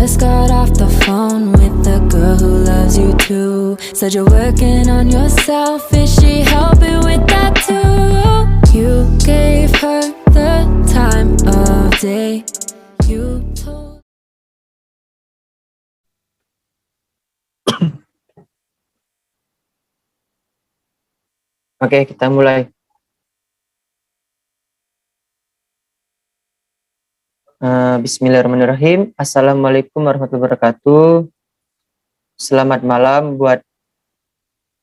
just got off the phone with the girl who loves you too. Said you're working on yourself, is she helping with that too? You gave her the time of day. You told. Oke, kita mulai. Bismillahirrahmanirrahim. Assalamualaikum warahmatullahi wabarakatuh. Selamat malam buat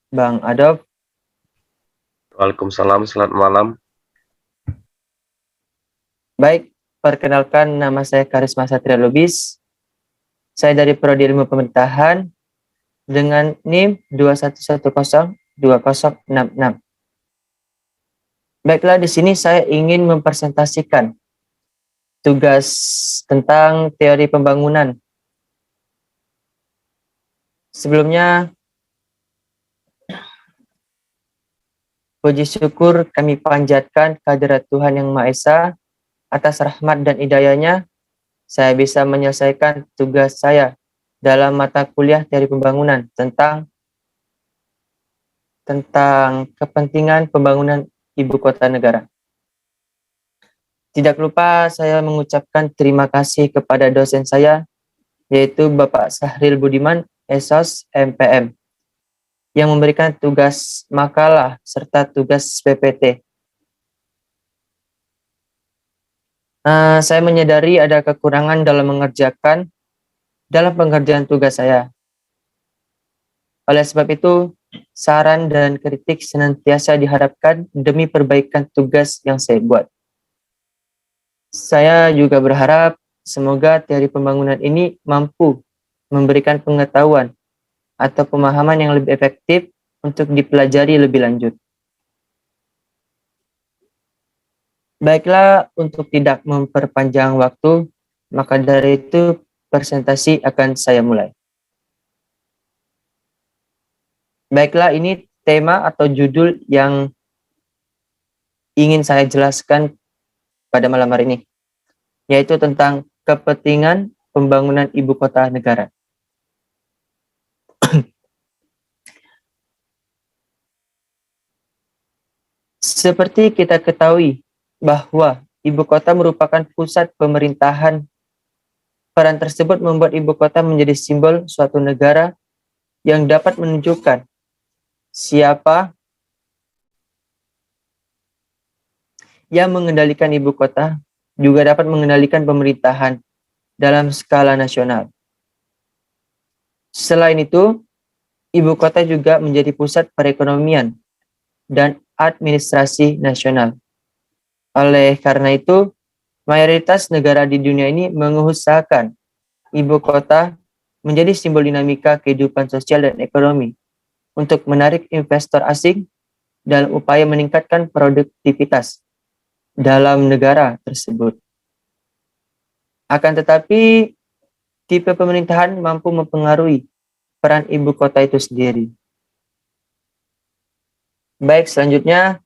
Bang Adolf. Waalaikumsalam, selamat malam. Baik, perkenalkan nama saya Karisma Satria Lubis. Saya dari Prodi Ilmu Pemerintahan dengan NIM 21102066. Baiklah, di sini saya ingin mempresentasikan tugas tentang teori pembangunan. Sebelumnya, puji syukur kami panjatkan kehadirat Tuhan Yang Maha Esa atas rahmat dan hidayahnya. Saya bisa menyelesaikan tugas saya dalam mata kuliah teori pembangunan tentang kepentingan pembangunan ibu kota negara. Tidak lupa saya mengucapkan terima kasih kepada dosen saya, yaitu Bapak Sahril Budiman, SOS MPM, yang memberikan tugas makalah serta tugas PPT. Saya menyadari ada kekurangan dalam pengerjaan tugas saya. Oleh sebab itu, saran dan kritik senantiasa diharapkan demi perbaikan tugas yang saya buat. Saya juga berharap semoga teori pembangunan ini mampu memberikan pengetahuan atau pemahaman yang lebih efektif untuk dipelajari lebih lanjut. Baiklah, untuk tidak memperpanjang waktu, maka dari itu presentasi akan saya mulai. Baiklah, ini tema atau judul yang ingin saya jelaskan pada malam hari ini, yaitu tentang kepentingan pembangunan ibu kota negara. Seperti kita ketahui bahwa ibu kota merupakan pusat pemerintahan, peran tersebut membuat ibu kota menjadi simbol suatu negara yang dapat menunjukkan siapa yang mengendalikan ibu kota, juga dapat mengendalikan pemerintahan dalam skala nasional. Selain itu, ibu kota juga menjadi pusat perekonomian dan administrasi nasional. Oleh karena itu, mayoritas negara di dunia ini mengusahakan ibu kota menjadi simbol dinamika kehidupan sosial dan ekonomi untuk menarik investor asing dalam upaya meningkatkan produktivitas dalam negara tersebut. Akan tetapi, tipe pemerintahan mampu mempengaruhi peran ibu kota itu sendiri. Baik, selanjutnya,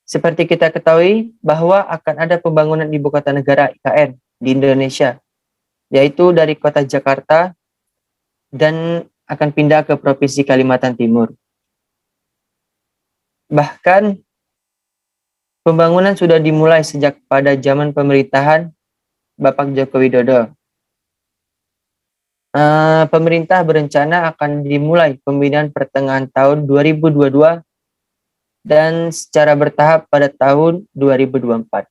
seperti kita ketahui bahwa akan ada pembangunan ibu kota negara IKN di Indonesia, yaitu dari kota Jakarta dan akan pindah ke Provinsi Kalimantan Timur. Bahkan, pembangunan sudah dimulai sejak pada zaman pemerintahan Bapak Joko Widodo. Pemerintah berencana akan dimulai pembinaan pertengahan tahun 2022 dan secara bertahap pada tahun 2024.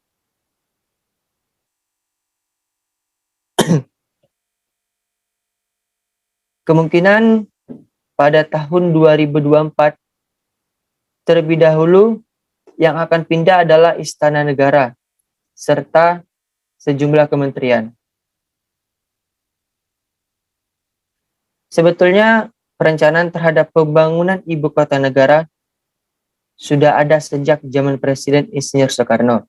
Kemungkinan pada tahun 2024 terlebih dahulu yang akan pindah adalah Istana Negara serta sejumlah kementerian. Sebetulnya perencanaan terhadap pembangunan ibu kota negara sudah ada sejak zaman Presiden Insinyur Soekarno.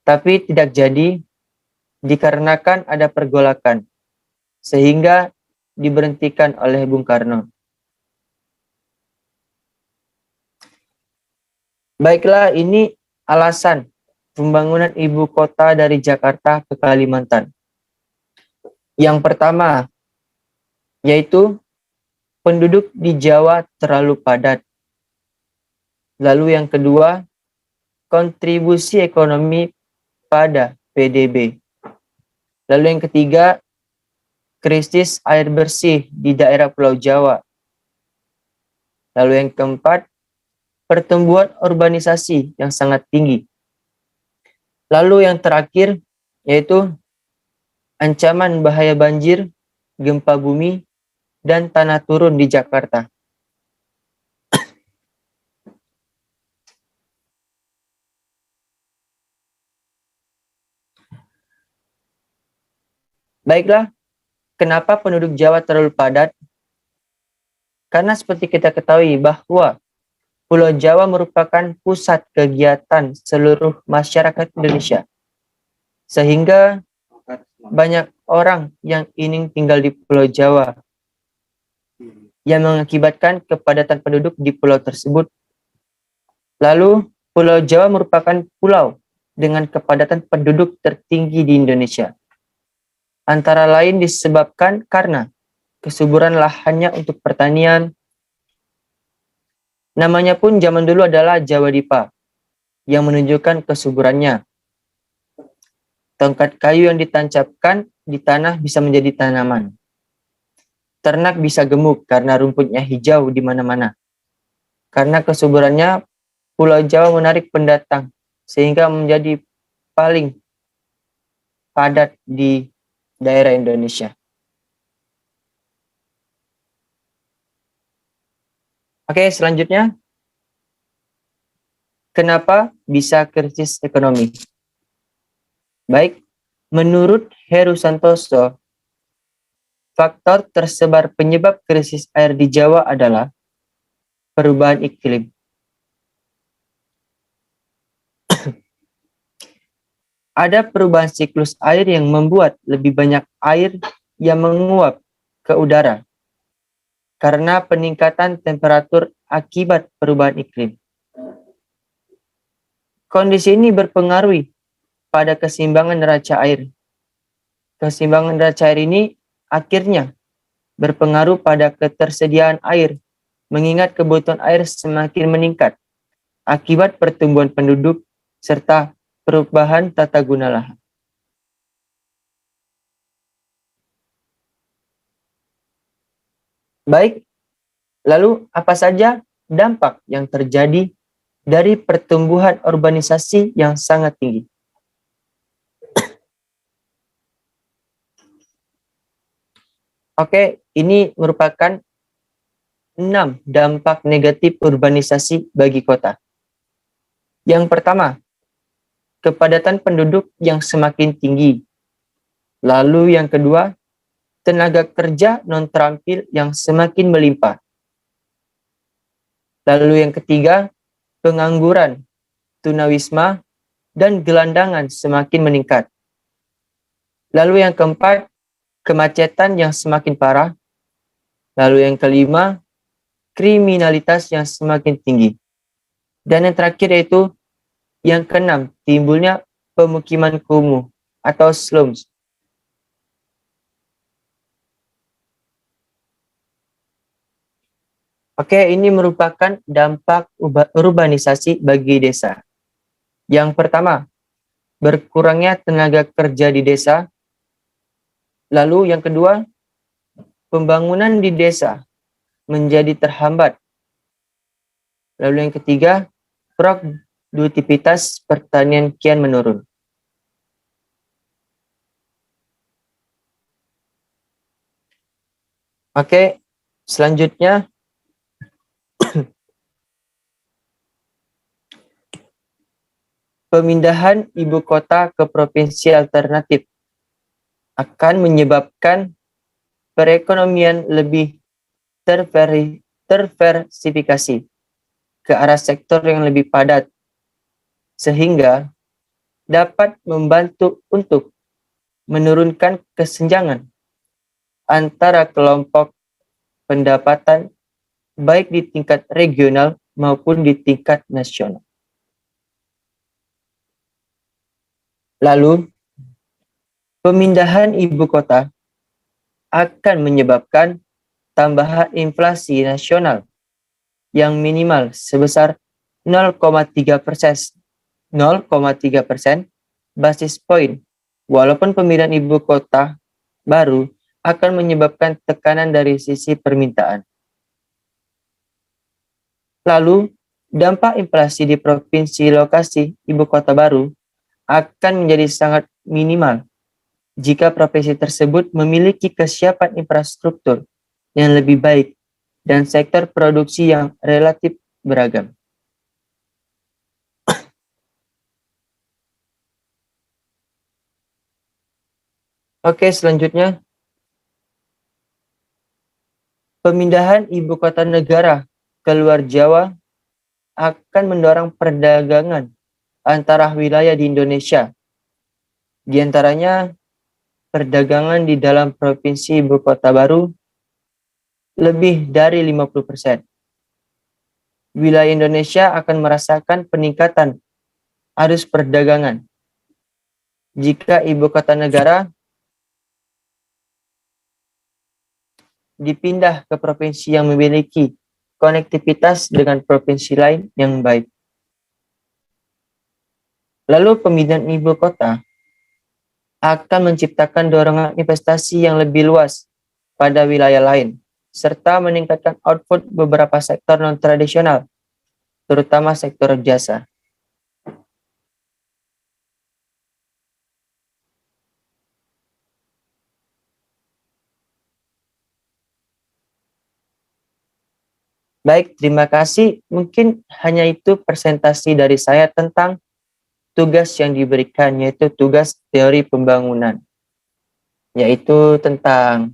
Tapi tidak jadi dikarenakan ada pergolakan, sehingga diberhentikan oleh Bung Karno. Baiklah, ini alasan pembangunan ibu kota dari Jakarta ke Kalimantan. Yang pertama, yaitu penduduk di Jawa terlalu padat. Lalu yang kedua, kontribusi ekonomi pada PDB. Lalu yang ketiga, krisis air bersih di daerah Pulau Jawa. Lalu yang keempat, pertumbuhan urbanisasi yang sangat tinggi. Lalu yang terakhir, yaitu ancaman bahaya banjir, gempa bumi, dan tanah turun di Jakarta. Baiklah, kenapa penduduk Jawa terlalu padat? Karena seperti kita ketahui bahwa Pulau Jawa merupakan pusat kegiatan seluruh masyarakat Indonesia. Sehingga banyak orang yang ingin tinggal di Pulau Jawa, yang mengakibatkan kepadatan penduduk di pulau tersebut. Lalu, Pulau Jawa merupakan pulau dengan kepadatan penduduk tertinggi di Indonesia. Antara lain disebabkan karena kesuburan lahannya untuk pertanian. Namanya pun zaman dulu adalah Jawa Dipa, yang menunjukkan kesuburannya. Tongkat kayu yang ditancapkan di tanah bisa menjadi tanaman. Ternak bisa gemuk karena rumputnya hijau di mana-mana. Karena kesuburannya, Pulau Jawa menarik pendatang, sehingga menjadi paling padat di daerah Indonesia. Oke, selanjutnya. Kenapa bisa krisis ekonomi? Baik, menurut Heru Santoso, faktor tersebar penyebab krisis air di Jawa adalah perubahan iklim. Ada perubahan siklus air yang membuat lebih banyak air yang menguap ke udara karena peningkatan temperatur akibat perubahan iklim. Kondisi ini berpengaruh pada keseimbangan neraca air. Keseimbangan neraca air ini akhirnya berpengaruh pada ketersediaan air, mengingat kebutuhan air semakin meningkat akibat pertumbuhan penduduk serta perubahan tata guna lahan. Baik, lalu apa saja dampak yang terjadi dari pertumbuhan urbanisasi yang sangat tinggi? Oke, ini merupakan 6 dampak negatif urbanisasi bagi kota. Yang pertama, kepadatan penduduk yang semakin tinggi. Lalu yang kedua, tenaga kerja non-terampil yang semakin melimpah. Lalu yang ketiga, pengangguran, tunawisma, dan gelandangan semakin meningkat. Lalu yang keempat, kemacetan yang semakin parah. Lalu yang kelima, kriminalitas yang semakin tinggi. Dan yang terakhir yaitu yang keenam, timbulnya pemukiman kumuh atau slums. Oke, ini merupakan dampak urbanisasi bagi desa. Yang pertama, berkurangnya tenaga kerja di desa. Lalu yang kedua, pembangunan di desa menjadi terhambat. Lalu yang ketiga, produktivitas pertanian kian menurun. Oke, selanjutnya pemindahan ibu kota ke provinsi alternatif akan menyebabkan perekonomian lebih terdiversifikasi ke arah sektor yang lebih padat, sehingga dapat membantu untuk menurunkan kesenjangan antara kelompok pendapatan baik di tingkat regional maupun di tingkat nasional. Lalu, pemindahan ibu kota akan menyebabkan tambahan inflasi nasional yang minimal sebesar 0,3%, 0,3% basis point, walaupun pemindahan ibu kota baru akan menyebabkan tekanan dari sisi permintaan. Lalu, dampak inflasi di provinsi lokasi ibu kota baru akan menjadi sangat minimal jika provinsi tersebut memiliki kesiapan infrastruktur yang lebih baik dan sektor produksi yang relatif beragam. Oke, selanjutnya, pemindahan ibu kota negara ke luar Jawa akan mendorong perdagangan antara wilayah di Indonesia. Di antaranya, perdagangan di dalam provinsi ibu kota baru lebih dari 50%. Wilayah Indonesia akan merasakan peningkatan arus perdagangan jika ibu kota negara dipindah ke provinsi yang memiliki konektivitas dengan provinsi lain yang baik. Lalu pemindahan ibu kota akan menciptakan dorongan investasi yang lebih luas pada wilayah lain, serta meningkatkan output beberapa sektor non-tradisional, terutama sektor jasa. Baik, terima kasih. Mungkin hanya itu presentasi dari saya tentang tugas yang diberikan, yaitu tugas teori pembangunan, yaitu tentang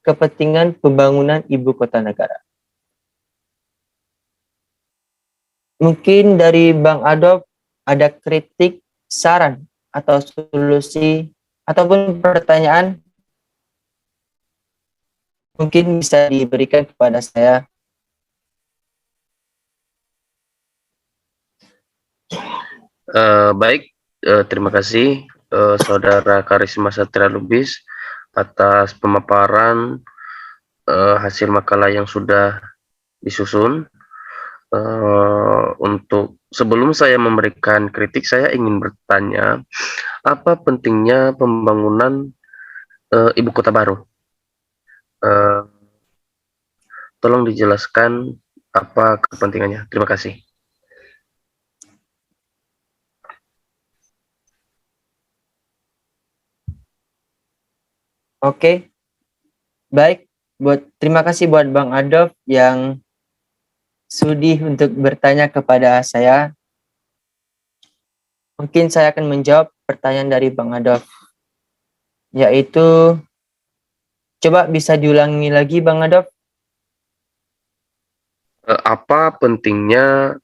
kepentingan pembangunan ibu kota negara. Mungkin dari Bang Adolf ada kritik, saran, atau solusi, ataupun pertanyaan mungkin bisa diberikan kepada saya. Baik, terima kasih Saudara Karisma Satria Lubis atas pemaparan hasil makalah yang sudah disusun. Untuk sebelum saya memberikan kritik, saya ingin bertanya, apa pentingnya pembangunan ibu kota baru? Tolong dijelaskan apa kepentingannya. Terima kasih. Oke, baik. Terima kasih buat Bang Adolf yang sudi untuk bertanya kepada saya. Mungkin saya akan menjawab pertanyaan dari Bang Adolf, yaitu, coba bisa diulangi lagi Bang Adolf? Apa pentingnya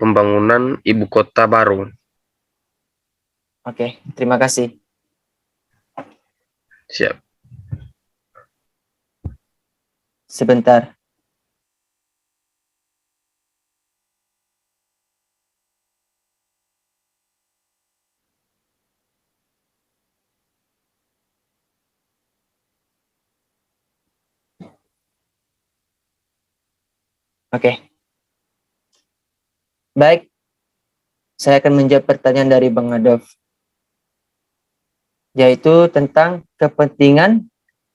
pembangunan ibu kota baru? Oke, terima kasih. Siap. Sebentar. Oke. Baik, saya akan menjawab pertanyaan dari Bang Adolf, yaitu tentang kepentingan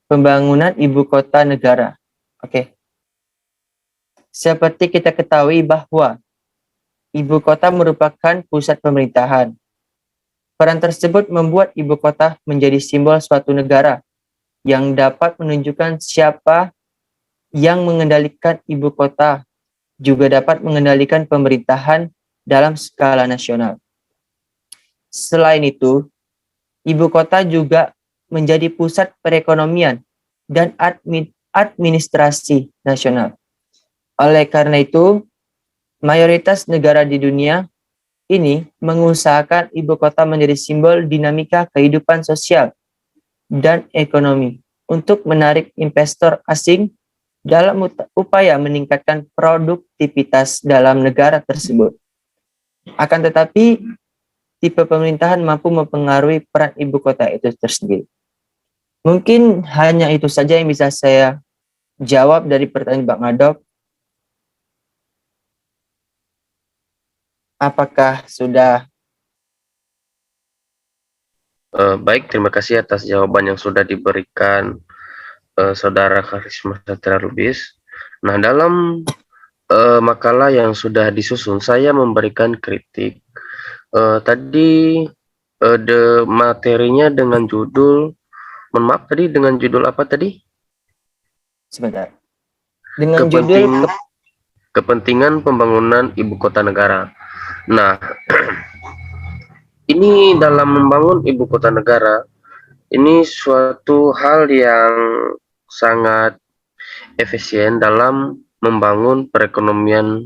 pembangunan ibu kota negara. Oke. Seperti kita ketahui bahwa ibu kota merupakan pusat pemerintahan. Peran tersebut membuat ibu kota menjadi simbol suatu negara yang dapat menunjukkan siapa yang mengendalikan ibu kota, juga dapat mengendalikan pemerintahan dalam skala nasional. Selain itu, ibu kota juga menjadi pusat perekonomian dan administrasi nasional. Oleh karena itu, mayoritas negara di dunia ini mengusahakan ibu kota menjadi simbol dinamika kehidupan sosial dan ekonomi untuk menarik investor asing dalam upaya meningkatkan produktivitas dalam negara tersebut. Akan tetapi, tipe pemerintahan mampu mempengaruhi peran ibu kota itu tersendiri. Mungkin hanya itu saja yang bisa saya jawab dari pertanyaan Bang Adok. Apakah sudah? Baik, terima kasih atas jawaban yang sudah diberikan Saudara Karisma Satria Lubis. Nah, dalam makalah yang sudah disusun, saya memberikan kritik. Tadi materinya dengan judul, mohon maaf tadi dengan judul apa tadi? Sebentar. Dengan judul Kepentingan pembangunan ibu kota negara. Nah, ini dalam membangun ibu kota negara, ini suatu hal yang sangat efisien dalam membangun perekonomian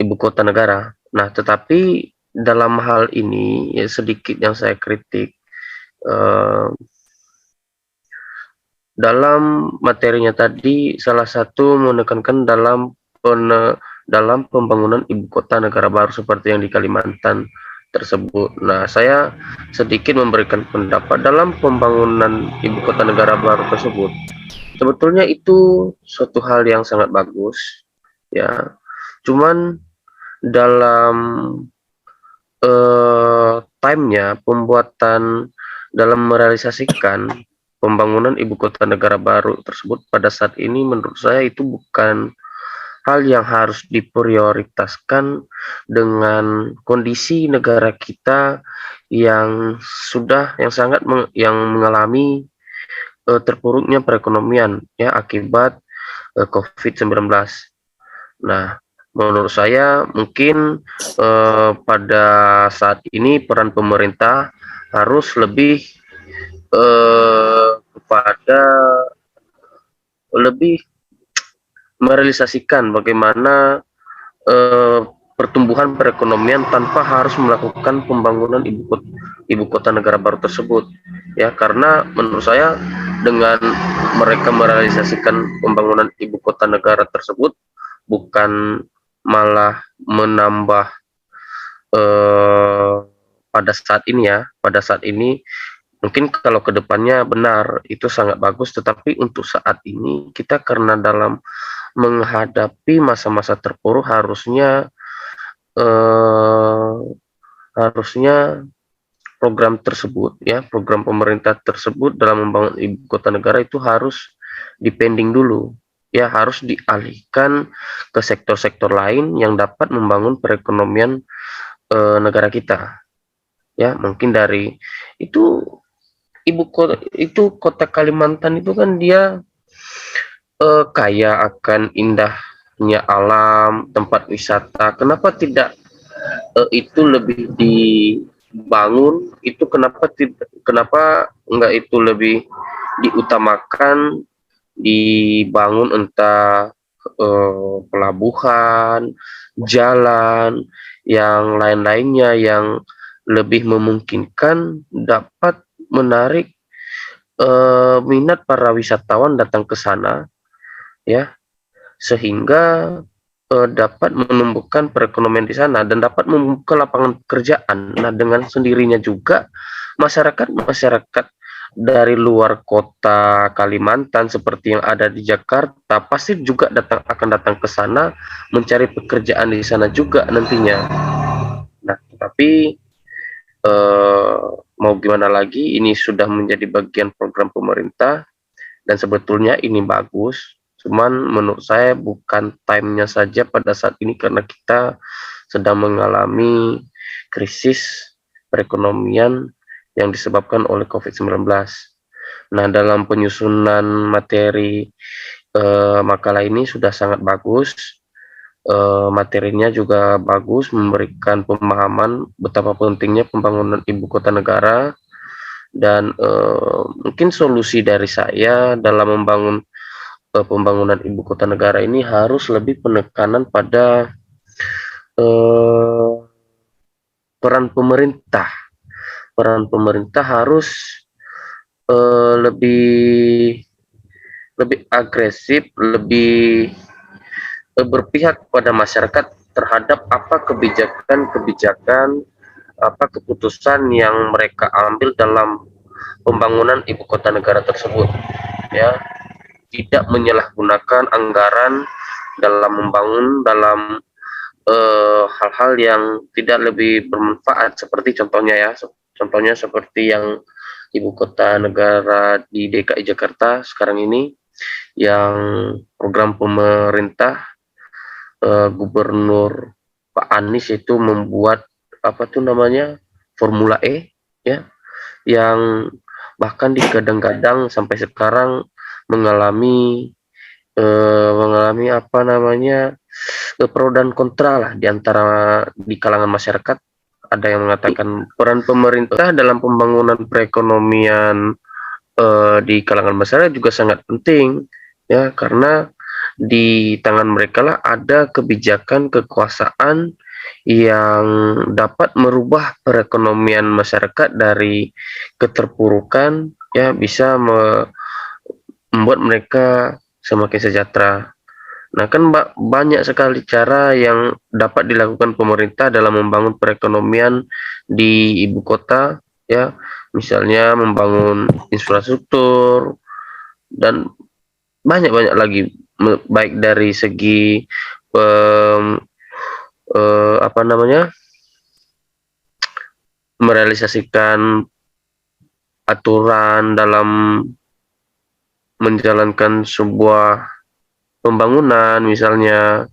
ibu kota negara. Nah, tetapi dalam hal ini ya sedikit yang saya kritik dalam materinya tadi, salah satu menekankan dalam pembangunan ibu kota negara baru seperti yang di Kalimantan tersebut. Nah, saya sedikit memberikan pendapat dalam pembangunan ibu kota negara baru tersebut. Sebetulnya itu suatu hal yang sangat bagus, ya. Cuman dalam time-nya pembuatan dalam merealisasikan pembangunan ibu kota negara baru tersebut pada saat ini menurut saya itu bukan hal yang harus diprioritaskan dengan kondisi negara kita yang sangat mengalami terpuruknya perekonomian ya akibat COVID-19. Nah, menurut saya mungkin pada saat ini peran pemerintah harus lebih kepada lebih merealisasikan bagaimana pertumbuhan perekonomian tanpa harus melakukan pembangunan ibu kota negara baru tersebut ya, karena menurut saya dengan mereka merealisasikan pembangunan ibu kota negara tersebut bukan malah menambah pada saat ini mungkin kalau kedepannya benar itu sangat bagus, tetapi untuk saat ini kita karena dalam menghadapi masa-masa terpuruk harusnya program tersebut ya, program pemerintah tersebut dalam membangun ibu kota negara itu harus dipending dulu ya, harus dialihkan ke sektor-sektor lain yang dapat membangun perekonomian negara kita ya. Mungkin dari itu kota Kalimantan itu kan dia kaya akan indahnya alam, tempat wisata. Kenapa tidak itu lebih dibangun? Itu kenapa enggak itu lebih diutamakan, dibangun entah pelabuhan, jalan, yang lain-lainnya yang lebih memungkinkan dapat menarik minat para wisatawan datang ke sana ya, sehingga dapat menumbuhkan perekonomian di sana dan dapat membuka lapangan pekerjaan. Nah, dengan sendirinya juga masyarakat dari luar kota Kalimantan seperti yang ada di Jakarta pasti juga akan datang ke sana mencari pekerjaan di sana juga nantinya. Nah, tapi mau gimana lagi, ini sudah menjadi bagian program pemerintah dan sebetulnya ini bagus, cuman menurut saya bukan time-nya saja pada saat ini karena kita sedang mengalami krisis perekonomian yang disebabkan oleh COVID-19. Nah, dalam penyusunan materi makalah ini sudah sangat bagus. Materinya juga bagus, memberikan pemahaman betapa pentingnya pembangunan ibu kota negara dan mungkin solusi dari saya dalam membangun pembangunan ibu kota negara ini harus lebih penekanan pada peran pemerintah. Peran pemerintah harus lebih agresif, lebih berpihak kepada masyarakat terhadap apa kebijakan-kebijakan apa keputusan yang mereka ambil dalam pembangunan ibu kota negara tersebut, ya, tidak menyalahgunakan anggaran dalam membangun dalam hal-hal yang tidak lebih bermanfaat, seperti contohnya ya, contohnya seperti yang ibu kota negara di DKI Jakarta sekarang ini, yang program pemerintah Gubernur Pak Anies itu membuat apa tuh namanya Formula E, ya, yang bahkan digadang-gadang sampai sekarang mengalami apa namanya pro dan kontra lah di antara di kalangan masyarakat. Ada yang mengatakan peran pemerintah dalam pembangunan perekonomian di kalangan masyarakat juga sangat penting, ya, karena di tangan mereka lah ada kebijakan kekuasaan yang dapat merubah perekonomian masyarakat dari keterpurukan, ya, bisa membuat mereka semakin sejahtera. Nah, kan banyak sekali cara yang dapat dilakukan pemerintah dalam membangun perekonomian di ibu kota, ya, misalnya membangun infrastruktur dan banyak-banyak lagi, baik dari segi apa namanya merealisasikan aturan dalam menjalankan sebuah pembangunan, misalnya,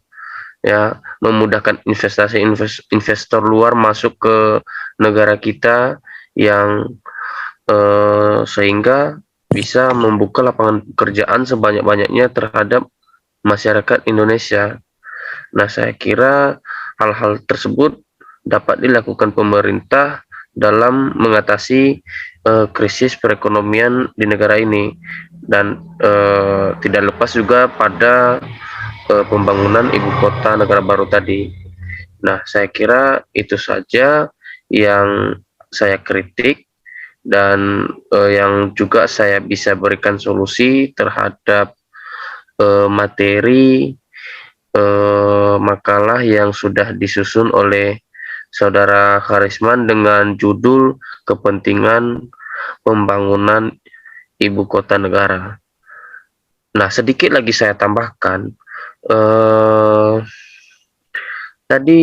ya, memudahkan investor luar masuk ke negara kita, yang sehingga bisa membuka lapangan pekerjaan sebanyak-banyaknya terhadap masyarakat Indonesia. Nah, saya kira hal-hal tersebut dapat dilakukan pemerintah dalam mengatasi krisis perekonomian di negara ini, dan tidak lepas juga pada pembangunan ibu kota negara baru tadi. Nah, saya kira itu saja yang saya kritik, dan yang juga saya bisa berikan solusi terhadap materi makalah yang sudah disusun oleh Saudara Karisman dengan judul Kepentingan Pembangunan Ibu Kota Negara. Nah, sedikit lagi saya tambahkan. Tadi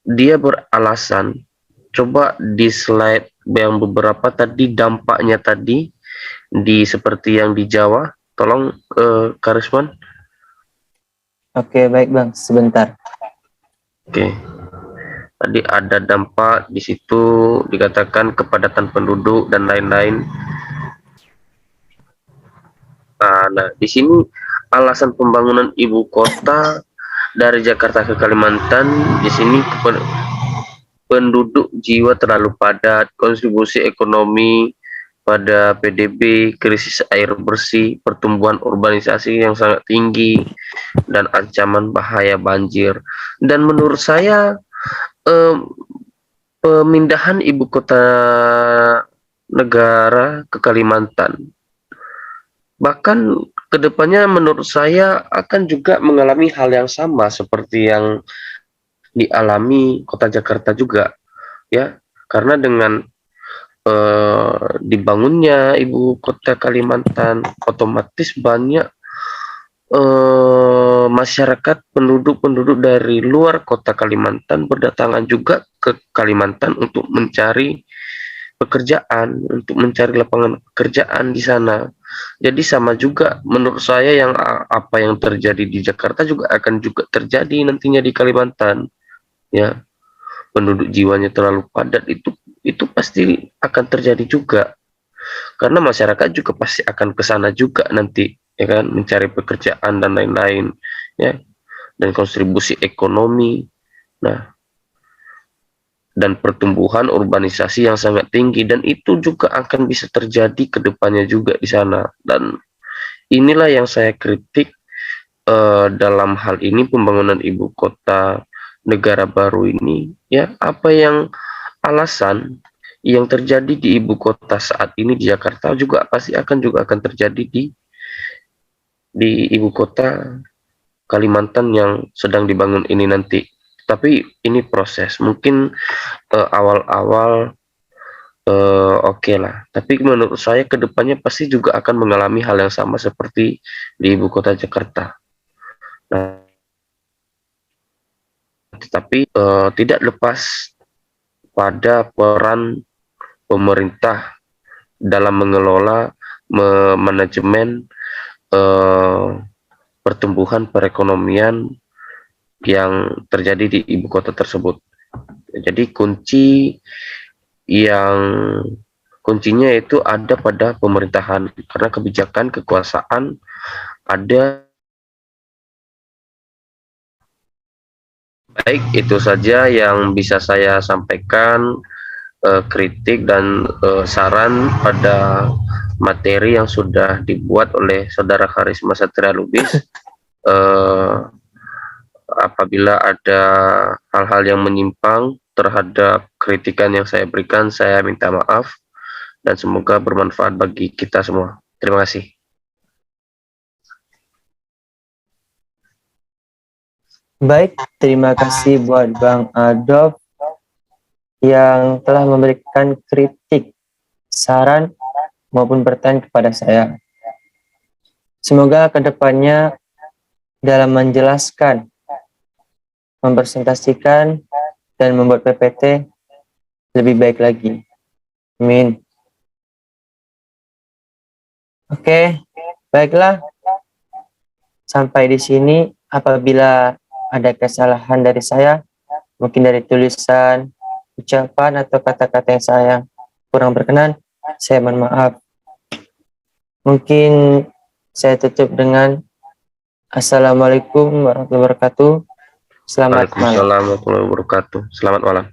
dia beralasan, coba di slide yang beberapa tadi dampaknya tadi di seperti yang di Jawa, tolong Karisman. Oke, baik Bang, sebentar. Oke. Tadi ada dampak di situ, dikatakan kepadatan penduduk dan lain-lain. Nah, di sini alasan pembangunan ibu kota dari Jakarta ke Kalimantan, di sini penduduk jiwa terlalu padat, kontribusi ekonomi pada PDB, krisis air bersih, pertumbuhan urbanisasi yang sangat tinggi, dan ancaman bahaya banjir. Dan menurut saya pemindahan ibu kota negara ke Kalimantan, bahkan kedepannya menurut saya akan juga mengalami hal yang sama seperti yang dialami kota Jakarta juga, ya, karena dengan dibangunnya ibu kota Kalimantan, otomatis banyak masyarakat penduduk dari luar kota Kalimantan berdatangan juga ke Kalimantan untuk mencari pekerjaan, untuk mencari lapangan pekerjaan di sana. Jadi sama juga menurut saya yang apa yang terjadi di Jakarta juga akan juga terjadi nantinya di Kalimantan, ya. Penduduk jiwanya terlalu padat, itu pasti akan terjadi juga, karena masyarakat juga pasti akan ke sana juga nanti, ya kan, mencari pekerjaan dan lain-lain, ya, dan kontribusi ekonomi. Nah, dan pertumbuhan urbanisasi yang sangat tinggi, dan itu juga akan bisa terjadi ke depannya juga di sana. Dan inilah yang saya kritik dalam hal ini pembangunan ibu kota negara baru ini, ya. Apa yang alasan yang terjadi di ibu kota saat ini di Jakarta juga pasti akan terjadi di ibu kota Kalimantan yang sedang dibangun ini nanti. Tapi ini proses. Mungkin awal-awal oke lah. Tapi menurut saya kedepannya pasti juga akan mengalami hal yang sama seperti di ibu kota Jakarta. Nah, tetapi tidak lepas pada peran pemerintah dalam mengelola manajemen pertumbuhan perekonomian yang terjadi di ibu kota tersebut. Jadi kuncinya itu ada pada pemerintahan, karena kebijakan kekuasaan ada. Baik, itu saja yang bisa saya sampaikan, kritik dan saran pada materi yang sudah dibuat oleh Saudara Karisma Satria Lubis. Apabila ada hal-hal yang menyimpang terhadap kritikan yang saya berikan, saya minta maaf dan semoga bermanfaat bagi kita semua. Terima kasih. Baik, terima kasih buat Bang Adolf yang telah memberikan kritik, saran, maupun pertanyaan kepada saya. Semoga kedepannya dalam menjelaskan, mempresentasikan, dan membuat PPT lebih baik lagi. Amin. Oke, baiklah. Sampai di sini. Apabila ada kesalahan dari saya, mungkin dari tulisan, ucapan, atau kata-kata yang saya kurang berkenan, saya mohon maaf. Mungkin saya tutup dengan Assalamualaikum warahmatullahi wabarakatuh. Selamat malam. Waalaikumsalam warahmatullahi wabarakatuh. Selamat malam.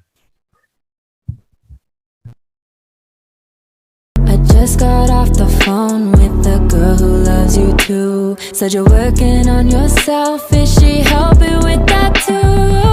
I just got off the phone with the girl who loves you too. Said you're working on yourself, is she helping with that too?